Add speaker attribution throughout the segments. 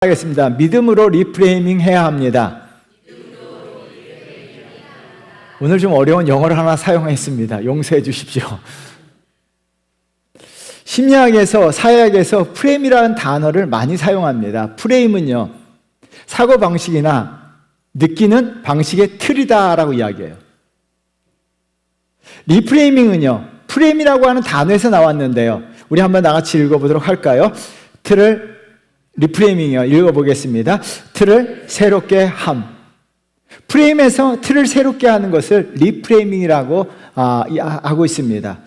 Speaker 1: 하겠습니다. 믿음으로 리프레이밍 해야 합니다. 오늘 좀 어려운 영어를 하나 사용했습니다. 용서해 주십시오. 심리학에서, 사회학에서 프레임이라는 단어를 많이 사용합니다. 프레임은요, 사고방식이나 느끼는 방식의 틀이다라고 이야기해요. 리프레이밍은요, 프레임이라고 하는 단어에서 나왔는데요. 우리 한번 나같이 읽어보도록 할까요? 리프레이밍이요. 읽어보겠습니다. 틀을 새롭게 함. 프레임에서 틀을 새롭게 하는 것을 리프레이밍이라고 하고 있습니다.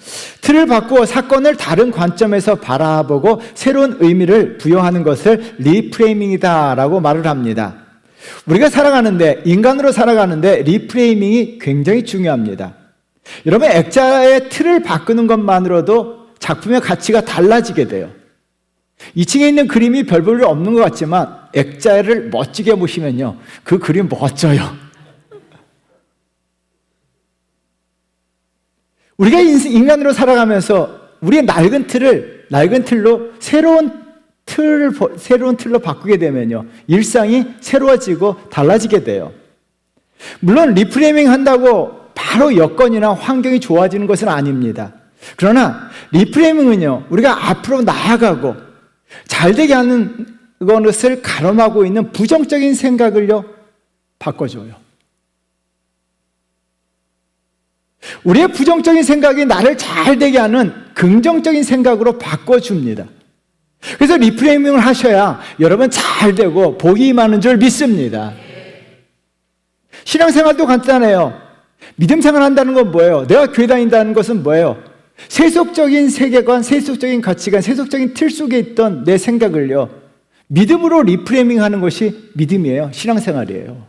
Speaker 1: 틀을 바꾸어 사건을 다른 관점에서 바라보고 새로운 의미를 부여하는 것을 리프레이밍이다라고 말을 합니다. 우리가 살아가는데, 인간으로 살아가는데 리프레이밍이 굉장히 중요합니다. 여러분, 액자의 틀을 바꾸는 것만으로도 작품의 가치가 달라지게 돼요. 2층에 있는 그림이 별 볼 일 없는 것 같지만 액자를 멋지게 보시면요, 그 그림 멋져요. 우리가 인간으로 살아가면서 우리의 낡은 틀로 새로운 틀로 바꾸게 되면요, 일상이 새로워지고 달라지게 돼요. 물론 리프레이밍 한다고 바로 여건이나 환경이 좋아지는 것은 아닙니다. 그러나 리프레이밍은요, 우리가 앞으로 나아가고 잘되게 하는 것을 가름하고 있는 부정적인 생각을요, 바꿔줘요. 우리의 부정적인 생각이 나를 잘되게 하는 긍정적인 생각으로 바꿔줍니다. 그래서 리프레이밍을 하셔야 여러분 잘되고 복이 임하는 줄 믿습니다. 신앙생활도 간단해요. 믿음생활 한다는 건 뭐예요? 내가 교회 다닌다는 것은 뭐예요? 세속적인 세계관, 세속적인 가치관, 세속적인 틀 속에 있던 내 생각을요, 믿음으로 리프레이밍 하는 것이 믿음이에요. 신앙생활이에요.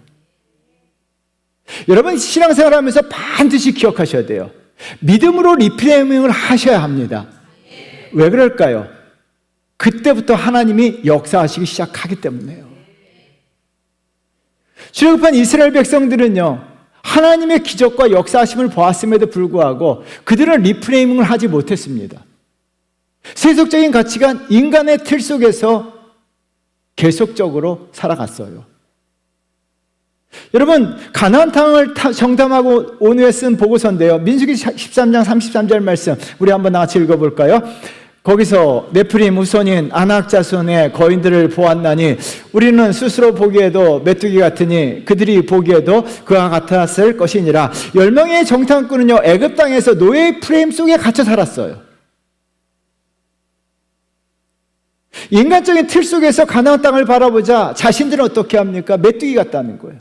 Speaker 1: 여러분, 신앙생활 하면서 반드시 기억하셔야 돼요. 믿음으로 리프레이밍을 하셔야 합니다. 왜 그럴까요? 그때부터 하나님이 역사하시기 시작하기 때문에요. 출애굽한 이스라엘 백성들은요, 하나님의 기적과 역사하심을 보았음에도 불구하고 그들은 리프레이밍을 하지 못했습니다. 세속적인 가치관, 인간의 틀 속에서 계속적으로 살아갔어요. 여러분, 가나안 땅을 정탐하고 온 후에 쓴 보고서인데요, 민수기 13장 33절 말씀 우리 한번 같이 읽어볼까요? 거기서 네프림 후손인 아낙 자손의 거인들을 보았나니 우리는 스스로 보기에도 메뚜기 같으니 그들이 보기에도 그와 같았을 것이니라. 10명의 정탐꾼은요, 애굽 땅에서 노예의 프레임 속에 갇혀 살았어요. 인간적인 틀 속에서 가나안 땅을 바라보자 자신들은 어떻게 합니까? 메뚜기 같다는 거예요.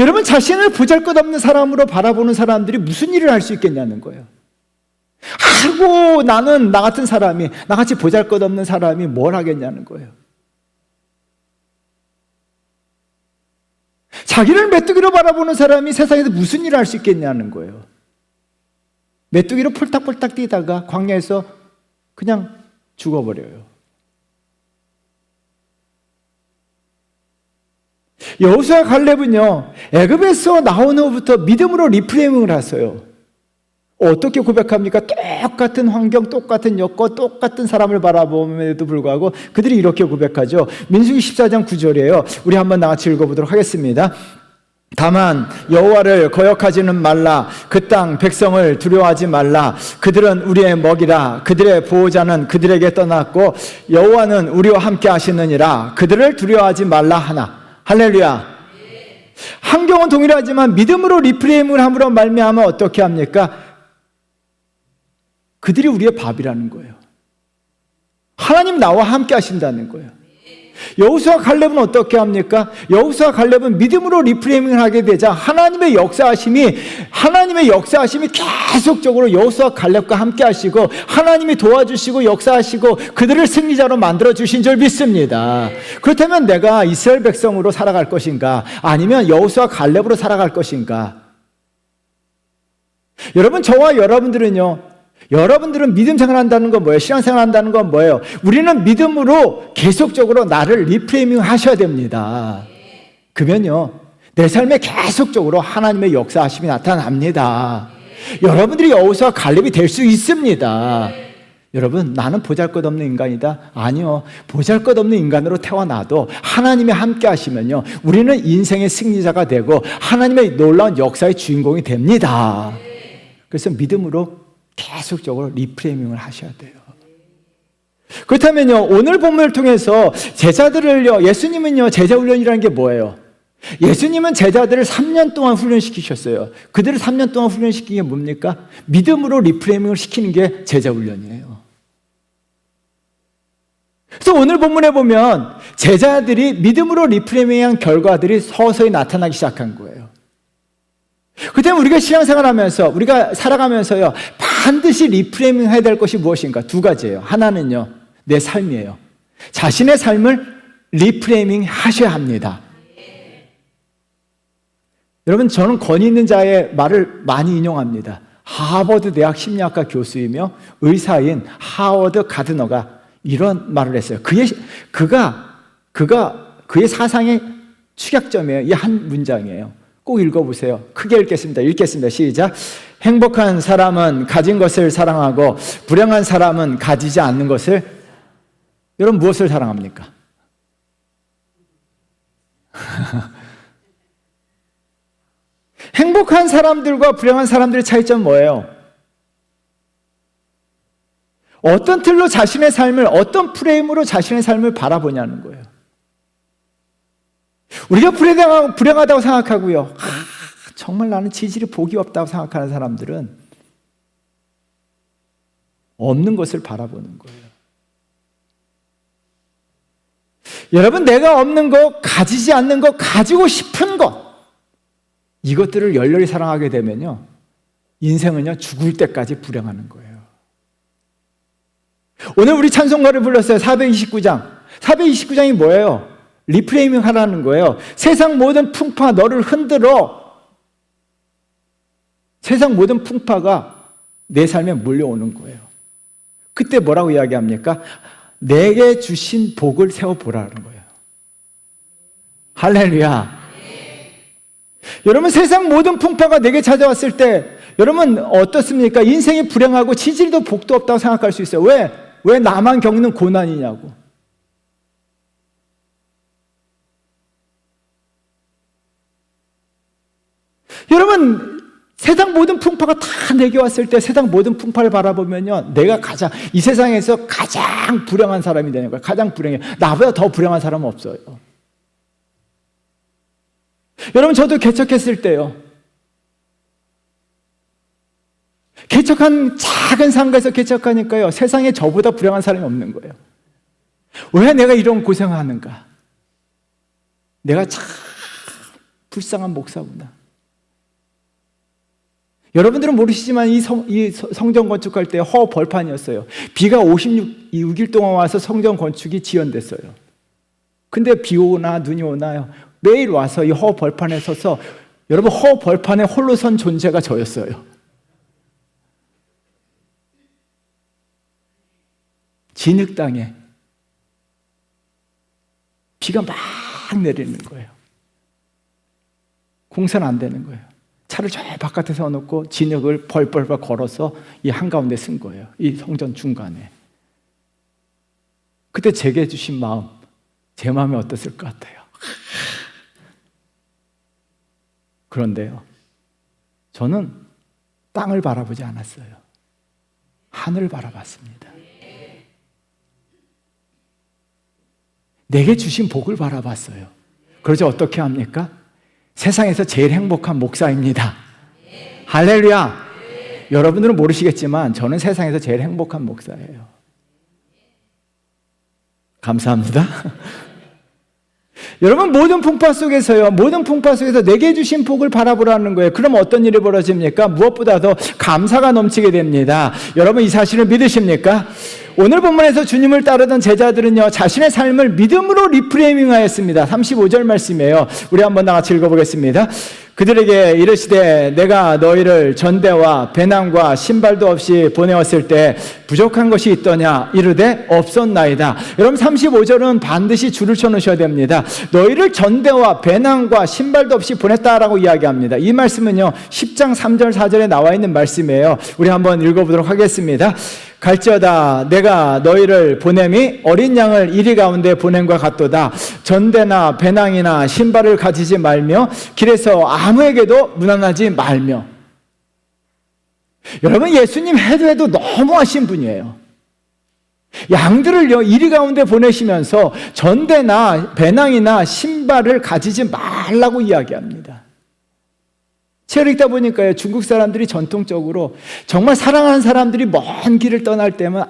Speaker 1: 여러분, 자신을 보잘것없는 사람으로 바라보는 사람들이 무슨 일을 할 수 있겠냐는 거예요. 아이고, 나는 나 같은 사람이, 나같이 보잘것없는 사람이 뭘 하겠냐는 거예요. 자기를 메뚜기로 바라보는 사람이 세상에서 무슨 일을 할 수 있겠냐는 거예요. 메뚜기로 폴딱폴딱 뛰다가 광야에서 그냥 죽어버려요. 여호수아 갈렙은요, 애굽에서 나온 후부터 믿음으로 리프레이밍을 하세요. 어떻게 고백합니까? 똑같은 환경, 똑같은 여건, 똑같은 사람을 바라봄에도 불구하고 그들이 이렇게 고백하죠. 민수기 14장 9절이에요. 우리 한번 같이 읽어보도록 하겠습니다. 다만 여호와를 거역하지는 말라. 그 땅 백성을 두려워하지 말라. 그들은 우리의 먹이라. 그들의 보호자는 그들에게 떠났고 여호와는 우리와 함께 하시느니라. 그들을 두려워하지 말라 하나. 할렐루야. 환경은 동일하지만 믿음으로 리프레임을 함으로 말미암아 어떻게 합니까? 그들이 우리의 밥이라는 거예요. 하나님 나와 함께 하신다는 거예요. 여호수아 갈렙은 어떻게 합니까? 여호수아 갈렙은 믿음으로 리프레이밍을 하게 되자 하나님의 역사하심이 계속적으로 여호수아 갈렙과 함께 하시고 하나님이 도와주시고 역사하시고 그들을 승리자로 만들어 주신 줄 믿습니다. 그렇다면 내가 이스라엘 백성으로 살아갈 것인가? 아니면 여호수아 갈렙으로 살아갈 것인가? 여러분, 저와 여러분들은 믿음 생활한다는 건 뭐예요? 신앙생활 한다는 건 뭐예요? 우리는 믿음으로 계속적으로 나를 리프레이밍 하셔야 됩니다. 그러면요, 내 삶에 계속적으로 하나님의 역사하심이 나타납니다. 여러분들이 여호수아 갈렙이 될 수 있습니다. 여러분, 나는 보잘것없는 인간이다? 아니요. 보잘것없는 인간으로 태어나도 하나님이 함께 하시면요, 우리는 인생의 승리자가 되고 하나님의 놀라운 역사의 주인공이 됩니다. 그래서 믿음으로 계속적으로 리프레이밍을 하셔야 돼요. 그렇다면요, 오늘 본문을 통해서 제자들을요, 예수님은요, 제자 훈련이라는 게 뭐예요? 예수님은 제자들을 3년 동안 훈련시키셨어요. 그들을 3년 동안 훈련시킨 게 뭡니까? 믿음으로 리프레이밍을 시키는 게 제자 훈련이에요. 그래서 오늘 본문에 보면 제자들이 믿음으로 리프레이밍한 결과들이 서서히 나타나기 시작한 거예요. 그때는 우리가 신앙생활하면서, 우리가 살아가면서요, 반드시 리프레이밍 해야 될 것이 무엇인가? 두 가지예요. 하나는요, 내 삶이에요. 자신의 삶을 리프레이밍 하셔야 합니다. 여러분, 저는 권위 있는 자의 말을 많이 인용합니다. 하버드 대학 심리학과 교수이며 의사인 하워드 가드너가 이런 말을 했어요. 그의 사상의 축약점이에요. 이 한 문장이에요. 꼭 읽어보세요. 크게 읽겠습니다. 시작. 행복한 사람은 가진 것을 사랑하고 불행한 사람은 가지지 않는 것을. 여러분, 무엇을 사랑합니까? 행복한 사람들과 불행한 사람들의 차이점은 뭐예요? 어떤 틀로 자신의 삶을, 어떤 프레임으로 자신의 삶을 바라보냐는 거예요. 우리가 불행하다고 생각하고요, 정말 나는 지질이 복이 없다고 생각하는 사람들은 없는 것을 바라보는 거예요. 여러분, 내가 없는 것, 가지지 않는 것, 가지고 싶은 것, 이것들을 열렬히 사랑하게 되면요, 인생은요, 죽을 때까지 불행하는 거예요. 오늘 우리 찬송가를 불렀어요. 429장. 429장이 뭐예요? 리프레이밍 하라는 거예요. 세상 모든 풍파 너를 흔들어. 세상 모든 풍파가 내 삶에 몰려오는 거예요. 그때 뭐라고 이야기합니까? 내게 주신 복을 세워보라는 거예요. 할렐루야. 여러분, 세상 모든 풍파가 내게 찾아왔을 때 여러분 어떻습니까? 인생이 불행하고 지질도 복도 없다고 생각할 수 있어요. 왜 나만 겪는 고난이냐고. 여러분, 세상 모든 풍파가 다 내게 왔을 때 세상 모든 풍파를 바라보면요, 내가 이 세상에서 가장 불행한 사람이 되는 거예요. 가장 불행해. 나보다 더 불행한 사람은 없어요. 여러분, 저도 개척했을 때요, 개척한 작은 상가에서 개척하니까요, 세상에 저보다 불행한 사람이 없는 거예요. 왜 내가 이런 고생하는가? 내가 참 불쌍한 목사구나. 여러분들은 모르시지만 이 성전 건축할 때 허벌판이었어요. 비가 56일 동안 와서 성전 건축이 지연됐어요. 근데 비 오나 눈이 오나요, 매일 와서 이 허벌판에 서서, 여러분, 허벌판에 홀로 선 존재가 저였어요. 진흙 땅에 비가 막 내리는 거예요. 공사는 안 되는 거예요. 차를 저 바깥에 세워놓고 진흙을 벌벌벌 걸어서 이 한가운데 쓴 거예요. 이 성전 중간에. 그때 제게 주신 마음, 제 마음이 어땠을 것 같아요? 그런데요, 저는 땅을 바라보지 않았어요. 하늘을 바라봤습니다. 내게 주신 복을 바라봤어요. 그러자 어떻게 합니까? 세상에서 제일 행복한 목사입니다. 할렐루야. 여러분들은 모르시겠지만 저는 세상에서 제일 행복한 목사예요. 감사합니다. 여러분, 모든 풍파 속에서 내게 주신 복을 바라보라는 거예요. 그럼 어떤 일이 벌어집니까? 무엇보다도 감사가 넘치게 됩니다. 여러분, 이 사실을 믿으십니까? 오늘 본문에서 주님을 따르던 제자들은요, 자신의 삶을 믿음으로 리프레이밍하였습니다. 35절 말씀이에요. 우리 한번 다 같이 읽어보겠습니다. 그들에게 이르시되 내가 너희를 전대와 배낭과 신발도 없이 보내었을 때 부족한 것이 있더냐? 이르되 없었나이다. 여러분, 35절은 반드시 줄을 쳐놓으셔야 됩니다. 너희를 전대와 배낭과 신발도 없이 보냈다라고 이야기합니다. 이 말씀은요, 10장 3절 4절에 나와 있는 말씀이에요. 우리 한번 읽어보도록 하겠습니다. 갈지어다 내가 너희를 보냄이 어린 양을 이리 가운데 보냄과 같도다. 전대나 배낭이나 신발을 가지지 말며 길에서 아무에게도 무난하지 말며. 여러분, 예수님 해도 너무하신 분이에요. 양들을요 이리 가운데 보내시면서 전대나 배낭이나 신발을 가지지 말라고 이야기합니다. 책을 읽다 보니까요, 중국 사람들이 전통적으로 정말 사랑하는 사람들이 먼 길을 떠날 때면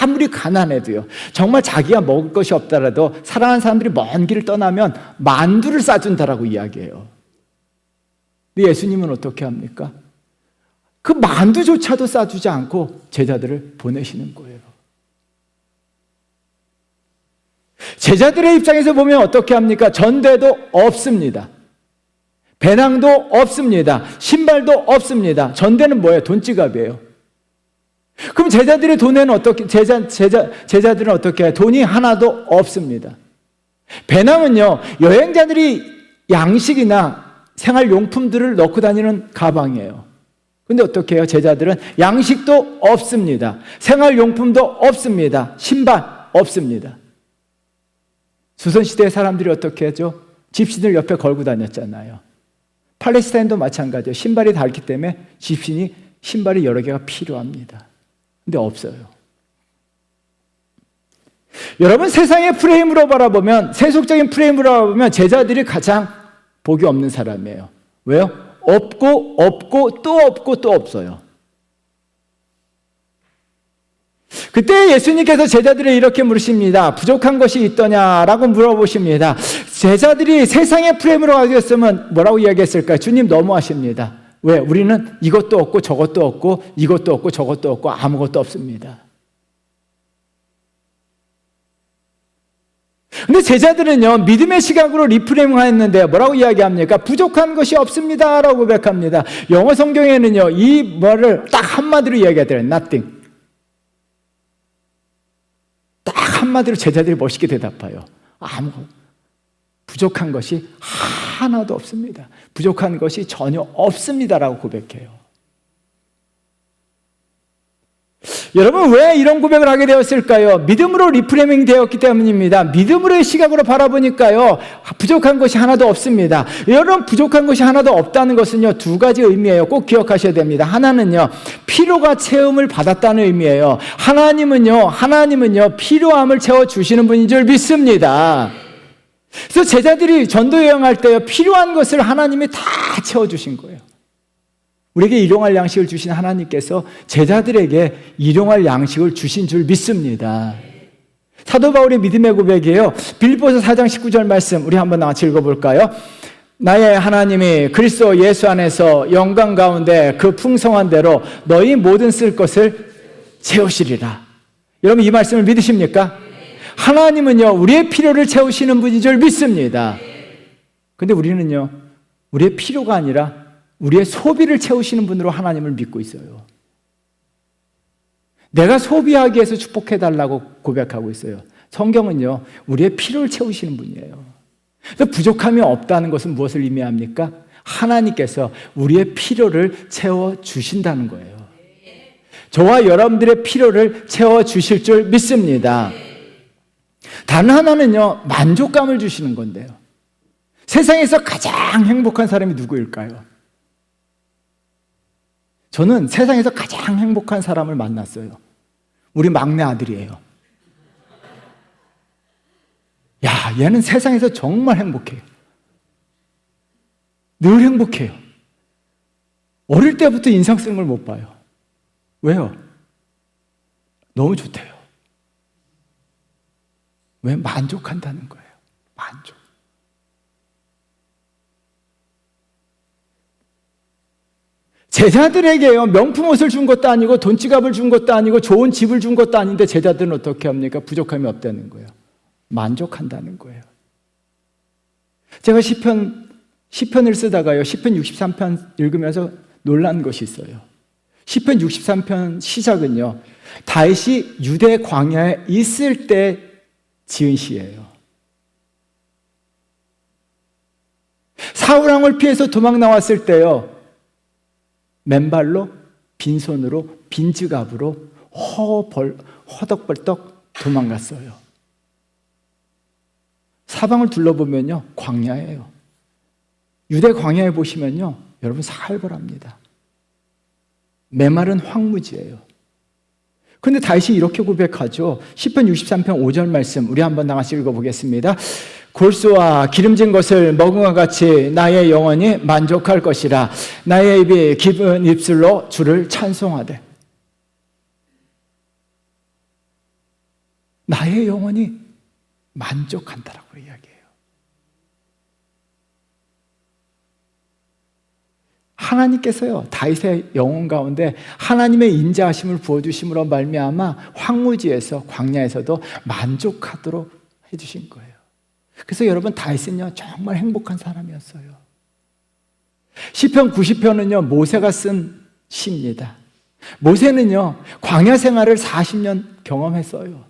Speaker 1: 아무리 가난해도요, 정말 자기가 먹을 것이 없더라도 사랑하는 사람들이 먼 길을 떠나면 만두를 싸준다라고 이야기해요. 근데 예수님은 어떻게 합니까? 그 만두조차도 싸주지 않고 제자들을 보내시는 거예요. 제자들의 입장에서 보면 어떻게 합니까? 전대도 없습니다. 배낭도 없습니다. 신발도 없습니다. 전대는 뭐예요? 돈지갑이에요. 그럼 제자들의 돈에는 어떻게, 제자들은 어떻게 해요? 돈이 하나도 없습니다. 배낭은요, 여행자들이 양식이나 생활용품들을 넣고 다니는 가방이에요. 근데 어떻게 해요? 제자들은 양식도 없습니다. 생활용품도 없습니다. 신발 없습니다. 조선시대의 사람들이 어떻게 하죠? 집신을 옆에 걸고 다녔잖아요. 팔레스타인도 마찬가지예요. 신발이 닳기 때문에 신발이 여러 개가 필요합니다. 근데 없어요. 여러분, 세상의 프레임으로 바라보면, 세속적인 프레임으로 바라보면 제자들이 가장 복이 없는 사람이에요. 왜요? 없고 또 없고 또 없어요. 그때 예수님께서 제자들을 이렇게 물으십니다. 부족한 것이 있더냐라고 물어보십니다. 제자들이 세상의 프레임으로 가졌으면 뭐라고 이야기했을까요? 주님 너무하십니다. 왜? 우리는 이것도 없고 저것도 없고 이것도 없고 저것도 없고 아무것도 없습니다. 근데 제자들은요, 믿음의 시각으로 리프레임하였는데 뭐라고 이야기합니까? 부족한 것이 없습니다라고 고백합니다. 영어 성경에는요, 이 말을 딱 한마디로 이야기하더래요. nothing. 딱 한마디로 제자들이 멋있게 대답해요. 부족한 것이 하나도 없습니다. 부족한 것이 전혀 없습니다라고 고백해요. 여러분, 왜 이런 고백을 하게 되었을까요? 믿음으로 리프레이밍 되었기 때문입니다. 믿음으로의 시각으로 바라보니까요, 부족한 것이 하나도 없습니다. 여러분, 부족한 것이 하나도 없다는 것은요, 두 가지 의미예요. 꼭 기억하셔야 됩니다. 하나는요, 필요가 채움을 받았다는 의미예요. 하나님은요, 필요함을 채워주시는 분인 줄 믿습니다. 그래서 제자들이 전도 여행할 때요, 필요한 것을 하나님이 다 채워주신 거예요. 우리에게 일용할 양식을 주신 하나님께서 제자들에게 일용할 양식을 주신 줄 믿습니다. 사도 바울의 믿음의 고백이에요. 빌립보서 4장 19절 말씀 우리 한번 같이 읽어볼까요? 나의 하나님이 그리스도 예수 안에서 영광 가운데 그 풍성한 대로 너희 모든 쓸 것을 채우시리라. 여러분, 이 말씀을 믿으십니까? 하나님은요, 우리의 필요를 채우시는 분인 줄 믿습니다. 근데 우리는요, 우리의 필요가 아니라 우리의 소비를 채우시는 분으로 하나님을 믿고 있어요. 내가 소비하기 위해서 축복해달라고 고백하고 있어요. 성경은요, 우리의 필요를 채우시는 분이에요. 그래서 부족함이 없다는 것은 무엇을 의미합니까? 하나님께서 우리의 필요를 채워주신다는 거예요. 저와 여러분들의 필요를 채워주실 줄 믿습니다. 단 하나는요, 만족감을 주시는 건데요. 세상에서 가장 행복한 사람이 누구일까요? 저는 세상에서 가장 행복한 사람을 만났어요. 우리 막내 아들이에요. 야, 얘는 세상에서 정말 행복해요. 늘 행복해요. 어릴 때부터 인상 쓰는 걸 못 봐요. 왜요? 너무 좋대요. 왜? 만족한다는 거예요. 만족. 제자들에게요, 명품 옷을 준 것도 아니고 돈지갑을 준 것도 아니고 좋은 집을 준 것도 아닌데 제자들은 어떻게 합니까? 부족함이 없다는 거예요. 만족한다는 거예요. 제가 시편을 쓰다가요, 시편 63편 읽으면서 놀란 것이 있어요. 시편 63편 시작은요, 다윗이 유대 광야에 있을 때 지은 시예요. 사울왕을 피해서 도망 나왔을 때요, 맨발로, 빈손으로, 빈지갑으로 허덕벌떡 도망갔어요. 사방을 둘러보면요, 광야예요. 유대 광야에 보시면요, 여러분 살벌합니다. 메마른 황무지예요. 그런데 다윗이 이렇게 고백하죠. 시편 63편 5절 말씀 우리 한번 나같이 읽어보겠습니다. 골수와 기름진 것을 먹은 것 같이 나의 영혼이 만족할 것이라. 나의 입이 기쁜 입술로 주를 찬송하되. 나의 영혼이 만족한다라고 이야기해요. 하나님께서요, 다윗의 영혼 가운데 하나님의 인자하심을 부어주심으로 말미암아 황무지에서 광야에서도 만족하도록 해주신 거예요. 그래서 여러분, 다윗은요 정말 행복한 사람이었어요. 시편 90편은요 모세가 쓴 시입니다. 모세는요 광야 생활을 40년 경험했어요.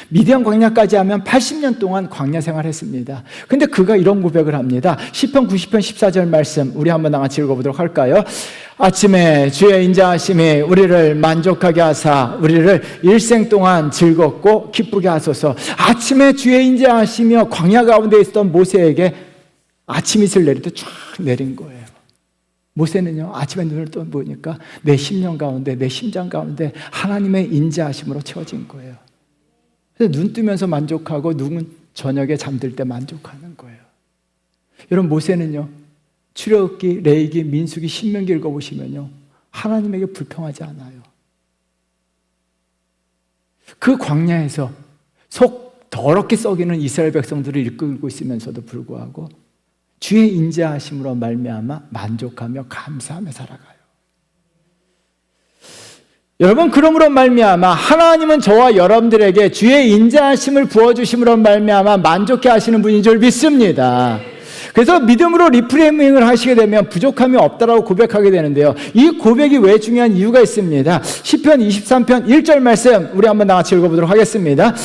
Speaker 1: 미디안 광야까지 하면 80년 동안 광야 생활했습니다. 근데 그가 이런 고백을 합니다. 시편 90편 14절 말씀 우리 한번 나같이 읽어보도록 할까요? 아침에 주의 인자하심이 우리를 만족하게 하사 우리를 일생 동안 즐겁고 기쁘게 하소서. 아침에 주의 인자하심이여 광야 가운데 있었던 모세에게 아침 이슬 내리듯 쫙 내린 거예요. 모세는요 아침에 눈을 떠 보니까 내 심령 가운데, 내 심장 가운데 하나님의 인자하심으로 채워진 거예요. 그래서 눈 뜨면서 만족하고 눈은 저녁에 잠들 때 만족하는 거예요. 여러분, 모세는요 출애굽기, 레위기, 민수기, 신명기 읽어보시면요 하나님에게 불평하지 않아요. 그 광야에서 속 더럽게 썩이는 이스라엘 백성들을 이끌고 있으면서도 불구하고 주의 인자하심으로 말미암아 만족하며 감사하며 살아가요. 여러분, 그러므로 말미암아 하나님은 저와 여러분들에게 주의 인자하심을 부어주심으로 말미암아 만족해 하시는 분인 줄 믿습니다. 그래서 믿음으로 리프레이밍을 하시게 되면 부족함이 없다라고 고백하게 되는데요, 이 고백이 왜 중요한 이유가 있습니다. 시편 23편 1절 말씀 우리 한번 나같이 읽어보도록 하겠습니다.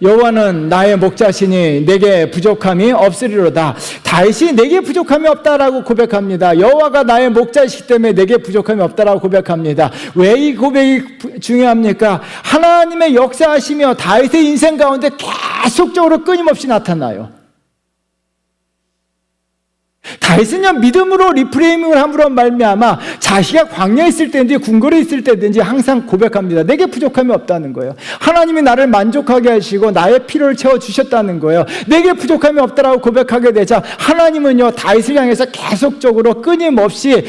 Speaker 1: 여호와는 나의 목자시니 내게 부족함이 없으리로다. 다윗이 내게 부족함이 없다라고 고백합니다. 여호와가 나의 목자이시기 때문에 내게 부족함이 없다라고 고백합니다. 왜 이 고백이 중요합니까? 하나님의 역사하시며 다윗의 인생 가운데 계속적으로 끊임없이 나타나요. 다윗은요 믿음으로 리프레이밍을 함으로 말미암아 자기가 광야에 있을 때든지 궁궐에 있을 때든지 항상 고백합니다. 내게 부족함이 없다는 거예요. 하나님이 나를 만족하게 하시고 나의 필요를 채워주셨다는 거예요. 내게 부족함이 없다라고 고백하게 되자 하나님은요 다윗을 향해서 계속적으로 끊임없이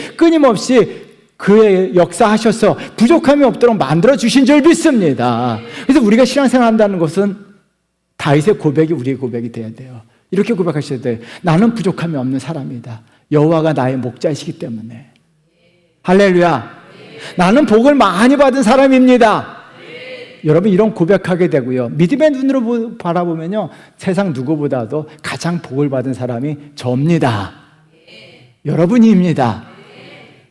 Speaker 1: 그의 역사하셔서 부족함이 없도록 만들어주신 줄 믿습니다. 그래서 우리가 신앙생활 한다는 것은 다윗의 고백이 우리의 고백이 돼야 돼요. 이렇게 고백하셔야 돼요. 나는 부족함이 없는 사람이다. 여호와가 나의 목자이시기 때문에. 할렐루야. 나는 복을 많이 받은 사람입니다. 여러분, 이런 고백하게 되고요, 믿음의 눈으로 바라보면요 세상 누구보다도 가장 복을 받은 사람이 저입니다. 여러분입니다.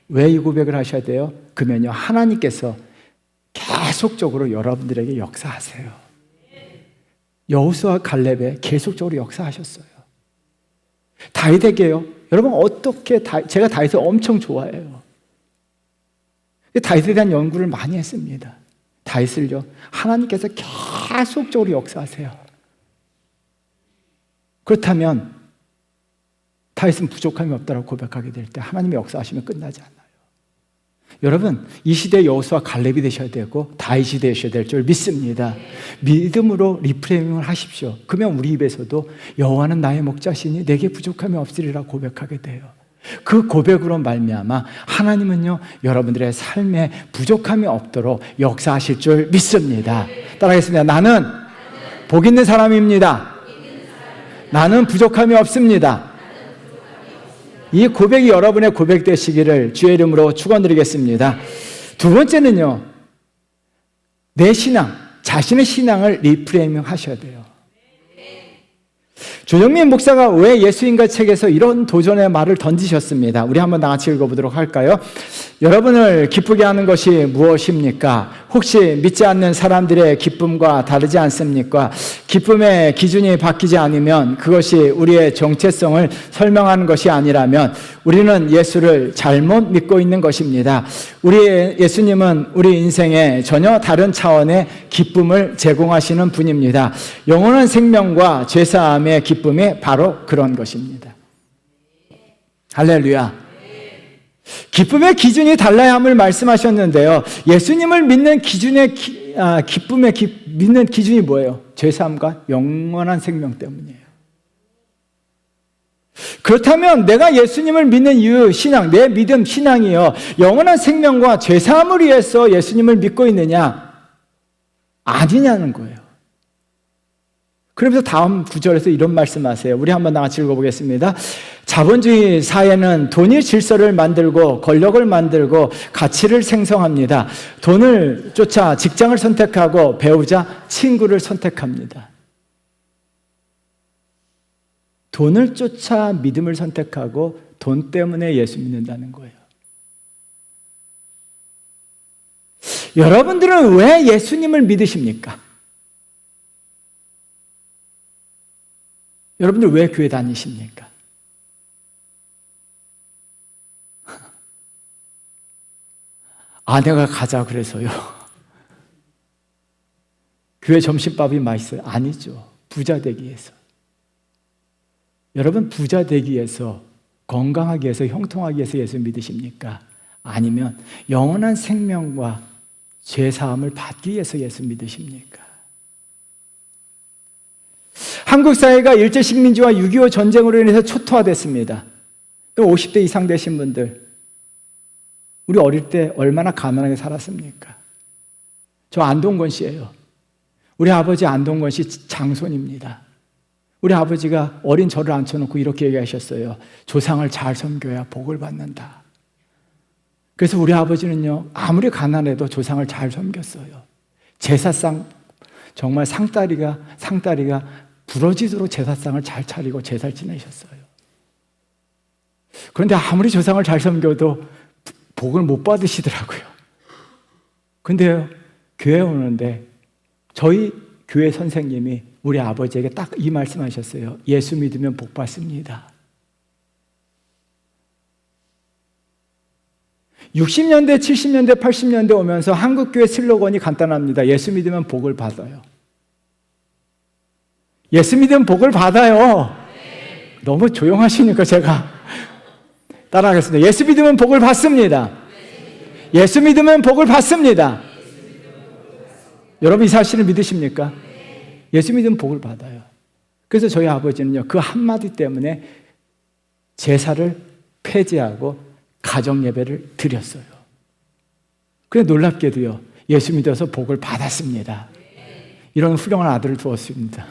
Speaker 1: 왜 이 고백을 하셔야 돼요? 그러면요 하나님께서 계속적으로 여러분들에게 역사하세요. 여호수아 갈렙에 계속적으로 역사하셨어요. 다윗에게요, 여러분 어떻게 제가 다윗을 엄청 좋아해요. 다윗에 대한 연구를 많이 했습니다. 다윗을요 하나님께서 계속적으로 역사하세요. 그렇다면 다윗은 부족함이 없다고 고백하게 될 때 하나님의 역사하시면 끝나지 않아요. 여러분, 이 시대의 여호수아 갈렙이 되셔야 되고 다윗이 되셔야 될 줄 믿습니다. 믿음으로 리프레이밍을 하십시오. 그러면 우리 입에서도 여호와는 나의 목자시니 내게 부족함이 없으리라 고백하게 돼요. 그 고백으로 말미암아 하나님은요 여러분들의 삶에 부족함이 없도록 역사하실 줄 믿습니다. 따라하겠습니다. 나는 복 있는 사람입니다. 나는 부족함이 없습니다. 이 고백이 여러분의 고백 되시기를 주의 이름으로 축원드리겠습니다. 두 번째는요, 내 신앙, 자신의 신앙을 리프레이밍 하셔야 돼요. 조정민 목사가 왜 예수인가 책에서 이런 도전의 말을 던지셨습니다. 우리 한번 나같이 읽어보도록 할까요? 여러분을 기쁘게 하는 것이 무엇입니까? 혹시 믿지 않는 사람들의 기쁨과 다르지 않습니까? 기쁨의 기준이 바뀌지 않으면 그것이 우리의 정체성을 설명하는 것이 아니라면 우리는 예수를 잘못 믿고 있는 것입니다. 우리 예수님은 우리 인생에 전혀 다른 차원의 기쁨을 제공하시는 분입니다. 영원한 생명과 죄사함의 기쁨이 바로 그런 것입니다. 할렐루야. 기쁨의 기준이 달라야 함을 말씀하셨는데요. 예수님을 믿는 믿는 기준이 뭐예요? 죄사함과 영원한 생명 때문이에요. 그렇다면 내가 예수님을 믿는 이유, 신앙, 내 믿음, 신앙이요. 영원한 생명과 죄사함을 위해서 예수님을 믿고 있느냐? 아니냐는 거예요. 그러면서 다음 구절에서 이런 말씀하세요. 우리 한번 다 같이 읽어보겠습니다. 자본주의 사회는 돈이 질서를 만들고 권력을 만들고 가치를 생성합니다. 돈을 쫓아 직장을 선택하고 배우자, 친구를 선택합니다. 돈을 쫓아 믿음을 선택하고 돈 때문에 예수 믿는다는 거예요. 여러분들은 왜 예수님을 믿으십니까? 여러분들 왜 교회 다니십니까? 아내가 가자 그래서요. 교회 점심밥이 맛있어요? 아니죠. 부자 되기 위해서. 여러분 부자 되기 위해서, 건강하기 위해서, 형통하기 위해서 예수 믿으십니까? 아니면 영원한 생명과 죄사함을 받기 위해서 예수 믿으십니까? 한국 사회가 일제식민지와 6.25 전쟁으로 인해서 초토화됐습니다. 또 50대 이상 되신 분들, 우리 어릴 때 얼마나 가난하게 살았습니까? 저 안동건 씨예요. 우리 아버지 안동건 씨 장손입니다. 우리 아버지가 어린 저를 앉혀놓고 이렇게 얘기하셨어요. 조상을 잘 섬겨야 복을 받는다. 그래서 우리 아버지는요, 아무리 가난해도 조상을 잘 섬겼어요. 제사상, 정말 상다리가 부러지도록 제사상을 잘 차리고 제사를 지내셨어요. 그런데 아무리 조상을 잘 섬겨도 복을 못 받으시더라고요. 근데 교회 오는데 저희 교회 선생님이 우리 아버지에게 딱 이 말씀하셨어요. 예수 믿으면 복 받습니다. 60년대, 70년대, 80년대 오면서 한국교회 슬로건이 간단합니다. 예수 믿으면 복을 받아요. 예수 믿으면 복을 받아요. 너무 조용하시니까 제가 따라하겠습니다. 예수 믿으면 복을 받습니다. 예수 믿으면 복을 받습니다. 여러분 이 사실을 믿으십니까? 예수 믿으면 복을 받아요. 그래서 저희 아버지는요, 그 한마디 때문에 제사를 폐지하고 가정 예배를 드렸어요. 그런데 놀랍게도요, 예수 믿어서 복을 받았습니다. 이런 훌륭한 아들을 두었습니다.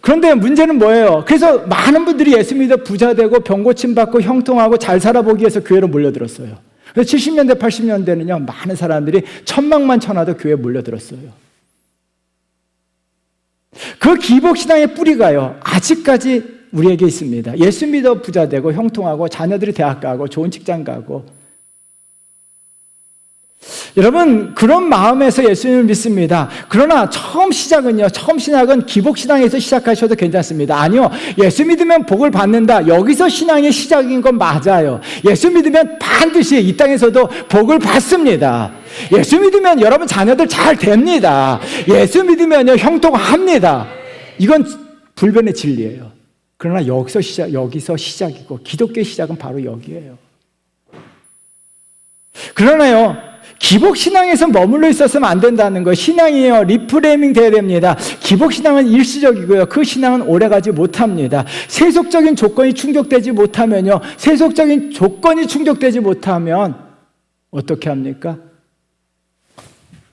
Speaker 1: 그런데 문제는 뭐예요? 그래서 많은 분들이 예수 믿어 부자 되고 병 고침 받고 형통하고 잘 살아보기 위해서 교회로 몰려들었어요. 그래서 70년대, 80년대는요, 많은 사람들이 천막만 쳐놔도 교회에 몰려들었어요. 그 기복신앙의 뿌리가요, 아직까지 우리에게 있습니다. 예수 믿어 부자 되고 형통하고 자녀들이 대학 가고 좋은 직장 가고. 여러분 그런 마음에서 예수님을 믿습니다. 그러나 처음 신학은 기복신앙에서 시작하셔도 괜찮습니다. 아니요, 예수 믿으면 복을 받는다, 여기서 신앙의 시작인 건 맞아요. 예수 믿으면 반드시 이 땅에서도 복을 받습니다. 예수 믿으면 여러분 자녀들 잘 됩니다. 예수 믿으면 형통합니다. 이건 불변의 진리예요. 그러나 여기서 시작이고 기독교의 시작은 바로 여기예요. 그러나요, 기복신앙에서 머물러 있었으면 안 된다는 거예요. 신앙이에요, 리프레이밍 돼야 됩니다. 기복신앙은 일시적이고요, 그 신앙은 오래가지 못합니다. 세속적인 조건이 충족되지 못하면요, 세속적인 조건이 충족되지 못하면 어떻게 합니까?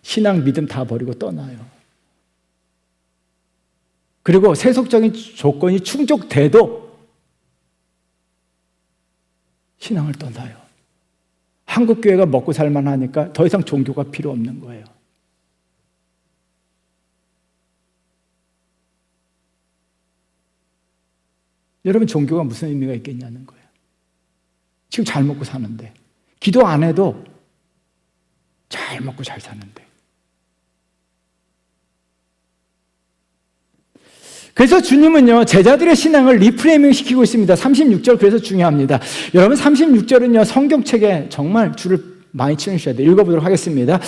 Speaker 1: 신앙 믿음 다 버리고 떠나요. 그리고 세속적인 조건이 충족돼도 신앙을 떠나요. 한국교회가 먹고 살만하니까 더 이상 종교가 필요 없는 거예요. 여러분 종교가 무슨 의미가 있겠냐는 거예요. 지금 잘 먹고 사는데. 기도 안 해도 잘 먹고 잘 사는데. 그래서 주님은요, 제자들의 신앙을 리프레이밍 시키고 있습니다. 36절, 그래서 중요합니다. 여러분, 36절은요, 성경책에 정말 줄을 많이 치우셔야 돼요. 읽어보도록 하겠습니다.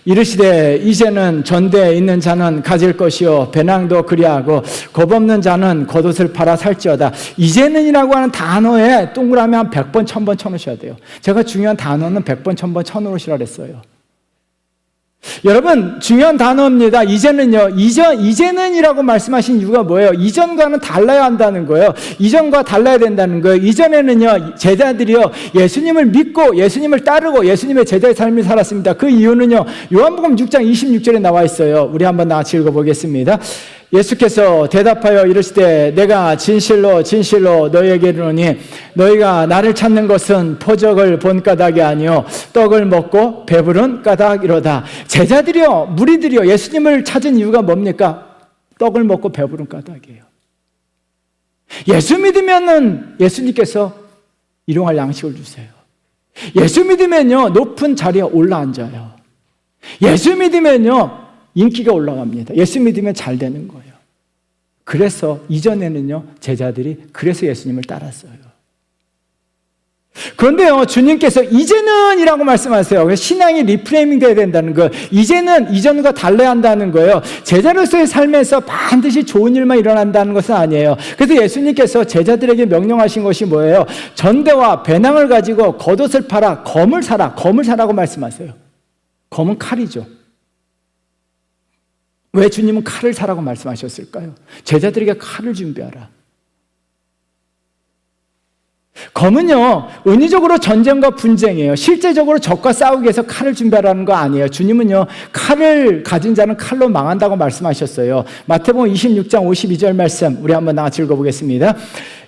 Speaker 1: 이르시되 이제는 전대에 있는 자는 가질 것이요 배낭도 그리하고 겁없는 자는 겉옷을 팔아 살지어다. 이제는이라고 하는 단어에 동그라미 한 100번 1000번 쳐놓으셔야 돼요. 제가 중요한 단어는 100번 1000번 쳐놓으시라 그랬어요. 여러분, 중요한 단어입니다. 이제는요, 이제는이라고 말씀하신 이유가 뭐예요? 이전과는 달라야 한다는 거예요. 이전과 달라야 된다는 거예요. 이전에는요, 제자들이요, 예수님을 믿고 예수님을 따르고 예수님의 제자의 삶을 살았습니다. 그 이유는요, 요한복음 6장 26절에 나와 있어요. 우리 한번 같이 읽어보겠습니다. 예수께서 대답하여 이르시되 내가 진실로 진실로 너희에게 이르노니 너희가 나를 찾는 것은 표적을 본 까닭이 아니요 떡을 먹고 배부른 까닭이로다. 제자들이요, 무리들이요, 예수님을 찾은 이유가 뭡니까? 떡을 먹고 배부른 까닭이에요. 예수 믿으면은 예수님께서 일용할 양식을 주세요. 예수 믿으면요, 높은 자리에 올라앉아요. 예수 믿으면요, 인기가 올라갑니다. 예수 믿으면 잘 되는 거예요. 그래서 이전에는요, 제자들이 그래서 예수님을 따랐어요. 그런데요, 주님께서 이제는 이라고 말씀하세요. 신앙이 리프레이밍 돼야 된다는 거예요. 이제는 이전과 달라야 한다는 거예요. 제자로서의 삶에서 반드시 좋은 일만 일어난다는 것은 아니에요. 그래서 예수님께서 제자들에게 명령하신 것이 뭐예요? 전대와 배낭을 가지고 겉옷을 팔아 검을 사라고 말씀하세요. 검은 칼이죠. 왜 주님은 칼을 사라고 말씀하셨을까요? 제자들에게 칼을 준비하라. 검은요, 은유적으로 전쟁과 분쟁이에요. 실제적으로 적과 싸우기 위해서 칼을 준비하라는 거 아니에요. 주님은요, 칼을 가진 자는 칼로 망한다고 말씀하셨어요. 마태복음 26장 52절 말씀, 우리 한번 같이 읽어보겠습니다.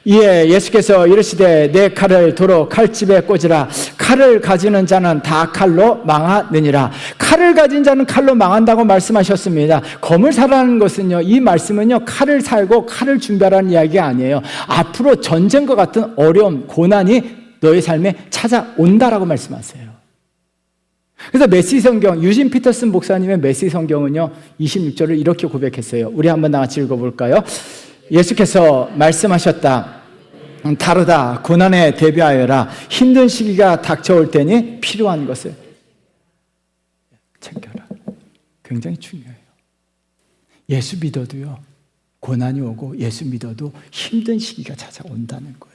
Speaker 1: 이에 예수께서 이르시되 내 칼을 도로 칼집에 꽂으라. 칼을 가지는 자는 다 칼로 망하느니라. 칼을 가진 자는 칼로 망한다고 말씀하셨습니다. 검을 사라는 것은요, 이 말씀은요, 칼을 살고 칼을 준비하라는 이야기가 아니에요. 앞으로 전쟁과 같은 어려움, 고난이 너의 삶에 찾아온다라고 말씀하세요. 그래서 메시 성경, 유진 피터슨 목사님의 메시 성경은요, 26절을 이렇게 고백했어요. 우리 한번 같이 읽어볼까요? 예수께서 말씀하셨다. 다르다. 고난에 대비하여라. 힘든 시기가 닥쳐올 때니 필요한 것을 챙겨라. 굉장히 중요해요. 예수 믿어도요, 고난이 오고 예수 믿어도 힘든 시기가 찾아온다는 거예요.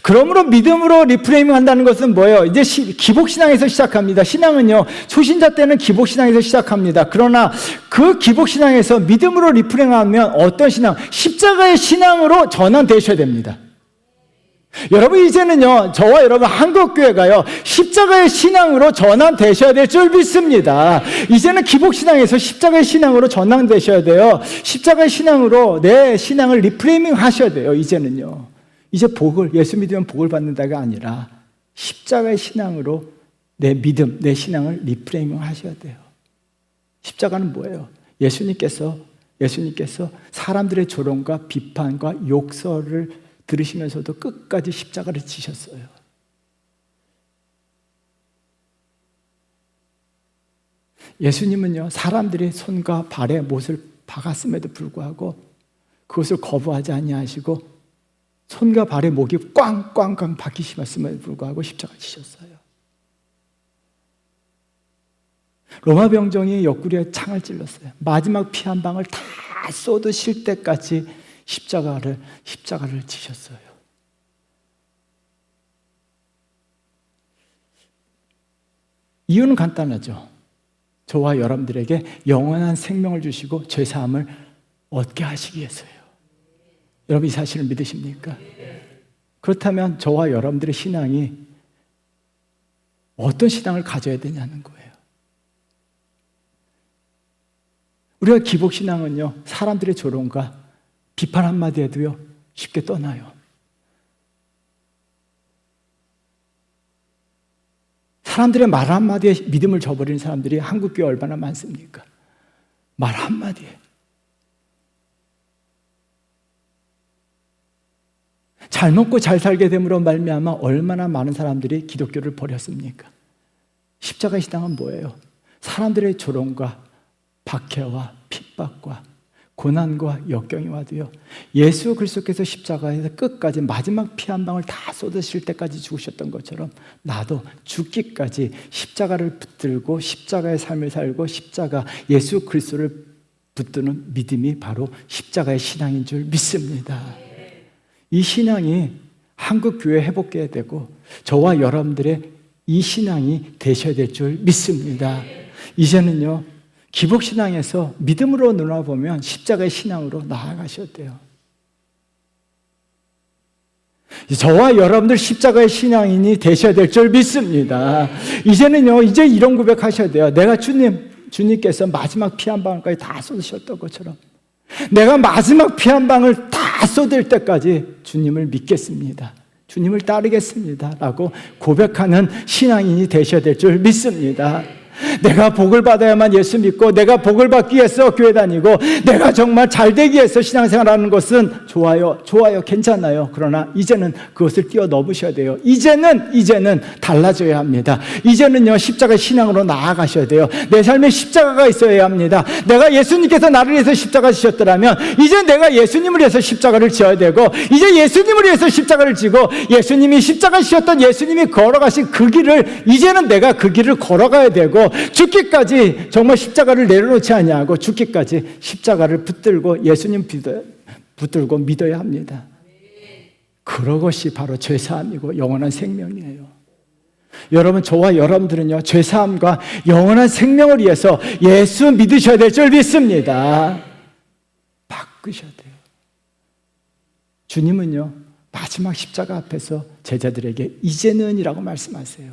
Speaker 1: 그러므로 믿음으로 리프레이밍 한다는 것은 뭐예요? 이제 기복신앙에서 시작합니다. 신앙은요, 초신자 때는 기복신앙에서 시작합니다. 그러나 그 기복신앙에서 믿음으로 리프레이밍하면 어떤 신앙? 십자가의 신앙으로 전환되셔야 됩니다. 여러분, 이제는요, 저와 여러분 한국교회가요, 십자가의 신앙으로 전환되셔야 될 줄 믿습니다. 이제는 기복신앙에서 십자가의 신앙으로 전환되셔야 돼요. 십자가의 신앙으로 내 신앙을 리프레이밍 하셔야 돼요. 이제는요. 이제 복을, 예수 믿으면 복을 받는다가 아니라 십자가의 신앙으로 내 믿음, 내 신앙을 리프레이밍 하셔야 돼요. 십자가는 뭐예요? 예수님께서 사람들의 조롱과 비판과 욕설을 들으시면서도 끝까지 십자가를 지셨어요. 예수님은요, 사람들의 손과 발에 못을 박았음에도 불구하고 그것을 거부하지 아니하시고 손과 발에 목이 꽝꽝꽝 박히심에도 불구하고 십자가 지셨어요. 로마 병정이 옆구리에 창을 찔렀어요. 마지막 피 한 방울 다 쏟으실 때까지 십자가를 지셨어요. 이유는 간단하죠. 저와 여러분들에게 영원한 생명을 주시고 죄사함을 얻게 하시기 위해서요. 여러분, 이 사실을 믿으십니까? 그렇다면 저와 여러분들의 신앙이 어떤 신앙을 가져야 되냐는 거예요. 우리가 기복신앙은요, 사람들의 조롱과 비판 한마디 해도요, 쉽게 떠나요. 사람들의 말 한마디에 믿음을 저버리는 사람들이 한국교회에 얼마나 많습니까? 말 한마디에. 잘 먹고 잘 살게 됨으로 말미암아 얼마나 많은 사람들이 기독교를 버렸습니까? 십자가 신앙은 뭐예요? 사람들의 조롱과 박해와 핍박과 고난과 역경이 와도요, 예수 그리스도께서 십자가에서 끝까지 마지막 피 한 방울 다 쏟으실 때까지 죽으셨던 것처럼 나도 죽기까지 십자가를 붙들고 십자가의 삶을 살고 십자가 예수 그리스도를 붙드는 믿음이 바로 십자가의 신앙인 줄 믿습니다. 이 신앙이 한국 교회 회복해야 되고 저와 여러분들의 이 신앙이 되셔야 될 줄 믿습니다. 이제는요, 기복신앙에서 믿음으로 놀아보면 십자가의 신앙으로 나아가셔야 돼요. 저와 여러분들 십자가의 신앙인이 되셔야 될 줄 믿습니다. 이제는요, 이제 이런 고백하셔야 돼요. 내가 주님께서 마지막 피 한 방울까지 다 쏟으셨던 것처럼 내가 마지막 피 한 방울 다 쏟을 때까지 주님을 믿겠습니다. 주님을 따르겠습니다. 라고 고백하는 신앙인이 되셔야 될 줄 믿습니다. 내가 복을 받아야만 예수 믿고 내가 복을 받기 위해서 교회 다니고 내가 정말 잘 되기 위해서 신앙생활하는 것은 좋아요, 괜찮아요. 그러나 이제는 그것을 뛰어넘으셔야 돼요. 이제는 달라져야 합니다. 이제는요, 십자가 신앙으로 나아가셔야 돼요. 내 삶에 십자가가 있어야 합니다. 내가 예수님께서 나를 위해서 십자가 지셨더라면 이제 내가 예수님을 위해서 십자가를 지어야 되고, 이제 예수님을 위해서 십자가를 지고 예수님이 십자가 지셨던 예수님이 걸어가신 그 길을 이제는 내가 그 길을 걸어가야 되고, 죽기까지 정말 십자가를 내려놓지 아니하고 죽기까지 십자가를 붙들고 예수님 붙들고 믿어야 합니다. 그것이 바로 죄사함이고 영원한 생명이에요. 여러분, 저와 여러분들은요, 죄사함과 영원한 생명을 위해서 예수 믿으셔야 될 줄 믿습니다. 바꾸셔야 돼요. 주님은요, 마지막 십자가 앞에서 제자들에게 이제는이라고 말씀하세요.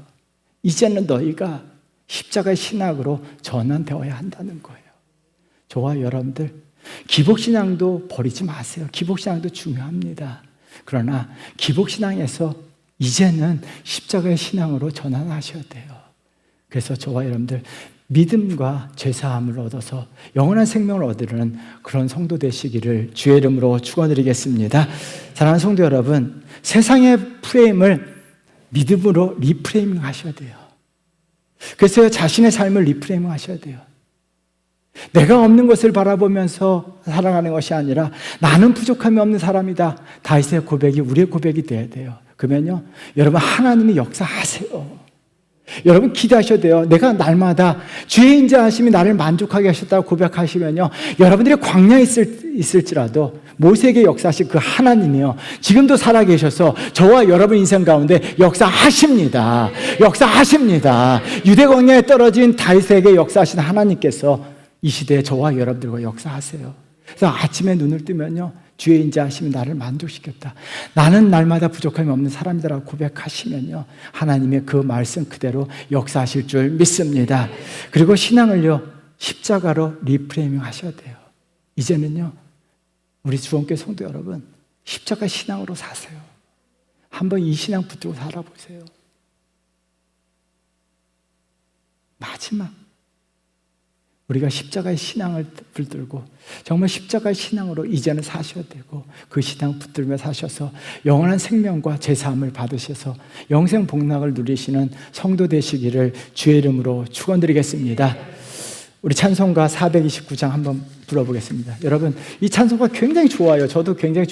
Speaker 1: 이제는 너희가 십자가의 신학으로 전환되어야 한다는 거예요. 저와 여러분들, 기복신앙도 버리지 마세요. 기복신앙도 중요합니다. 그러나 기복신앙에서 이제는 십자가의 신앙으로 전환하셔야 돼요. 그래서 저와 여러분들, 믿음과 죄사함을 얻어서 영원한 생명을 얻으려는 그런 성도 되시기를 주의 이름으로 축원드리겠습니다. 사랑하는 성도 여러분, 세상의 프레임을 믿음으로 리프레이밍 하셔야 돼요. 그래서 자신의 삶을 리프레이밍 하셔야 돼요. 내가 없는 것을 바라보면서 살아가는 것이 아니라 나는 부족함이 없는 사람이다. 다윗의 고백이 우리의 고백이 돼야 돼요. 그러면요, 여러분, 하나님이 역사하세요. 여러분, 기도하셔야 돼요. 내가 날마다 주의 인자하심이 나를 만족하게 하셨다고 고백하시면요, 여러분들이 광야에 있을지라도 모세에게 역사하신 그 하나님이요, 지금도 살아계셔서 저와 여러분 인생 가운데 역사하십니다. 유대 광야에 떨어진 다윗에게 역사하신 하나님께서 이 시대에 저와 여러분들과 역사하세요. 그래서 아침에 눈을 뜨면요, 주의 인자하심이 나를 만족시켰다. 나는 날마다 부족함이 없는 사람이다라고 고백하시면요, 하나님의 그 말씀 그대로 역사하실 줄 믿습니다. 그리고 신앙을요, 십자가로 리프레이밍 하셔야 돼요. 이제는요, 우리 주원교회 성도 여러분, 십자가 신앙으로 사세요. 한번 이 신앙 붙들고 살아보세요. 마지막 우리가 십자가의 신앙을 붙들고 정말 십자가의 신앙으로 이제는 사셔야 되고, 그 신앙 붙들며 사셔서 영원한 생명과 제사함을 받으셔서 영생 복락을 누리시는 성도 되시기를 주의 이름으로 축원드리겠습니다. 우리 찬송가 429장 한번 불러보겠습니다. 여러분, 이 찬송가 굉장히 좋아요. 저도 굉장히